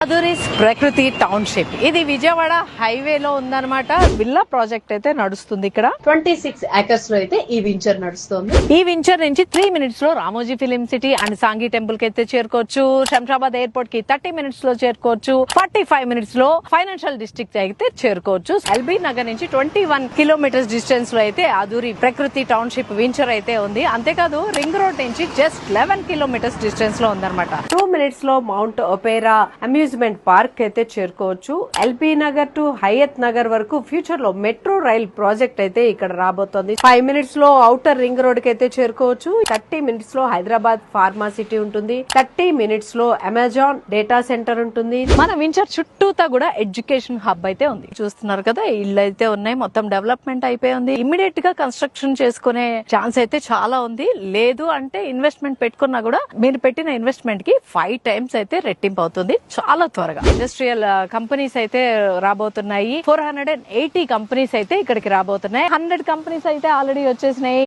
అదూరిస్ ప్రకృతి టౌన్షిప్ ఇది విజయవాడ హైవేలో ఉందన్నమాట. విల్లా ప్రాజెక్ట్ అయితే నడుస్తుంది ఇక్కడ. 26 acres లో అయితే ఈ వెంచర్ నడుస్తుంది. ఈ వెంచర్ నుంచి 3 minutes లో Ramoji film city and Sanghi temple కి అయితే చేరుకోవచ్చు. శంషాబాద్ ఎయిర్పోర్ట్ కి 30 minutes లో చేరుకోవచ్చు. 45 minutes లో ఫైనాన్షియల్ డిస్ట్రిక్ట్ అయితే చేరుకోవచ్చు. ఎల్బీ నగర్ నుంచి 21 kilometers డిస్టెన్స్ లో అయితే అదూరి ప్రకృతి టౌన్షిప్ వెంచర్ అయితే ఉంది. అంతేకాదు రింగ్ రోడ్ నుంచి జస్ట్ 11 kilometers డిస్టెన్స్ లో ఉందన్నమాట. 2 minutes లో మౌంట్ ఒపేరా అమ్యూజ్మెంట్ పార్క్ అయితే చేరుకోవచ్చు. ఎల్బీ నగర్ టు హయత్ నగర్ వరకు ఫ్యూచర్ లో మెట్రో రైల్ ప్రాజెక్ట్ అయితే ఇక్కడ రాబోతోంది. 5 minutes లో ఔటర్ రింగ్ రోడ్ కి అయితే చేరుకోవచ్చు. 30 minutes లో హైదరాబాద్ ఫార్మా సిటీ ఉంటుంది. 30 minutes లో అమెజాన్ డేటా సెంటర్ ఉంటుంది. మన వెంచర్ చుట్టూతా కూడా ఎడ్యుకేషన్ హబ్ అయితే ఉంది. చూస్తున్నారు కదా, ఇల్లు అయితే ఉన్నాయి, మొత్తం డెవలప్మెంట్ అయిపోయి ఉంది. ఇమ్మీడియట్ గా కన్స్ట్రక్షన్ చేసుకునే ఛాన్స్ అయితే చాలా ఉంది. లేదు అంటే ఇన్వెస్ట్మెంట్ పెట్టుకున్నా కూడా మీరు పెట్టిన ఇన్వెస్ట్మెంట్ కి 5 times అయితే రెట్టింపు అవుతుంది చాలా త్వరగా. ఇండస్ట్రియల్ కంపెనీస్ అయితే రాబోతున్నాయి. 480 కంపెనీస్ అయితే ఇక్కడికి రాబోతున్నాయి. 100 కంపెనీస్ అయితే ఆల్రెడీ వచ్చేసినాయి.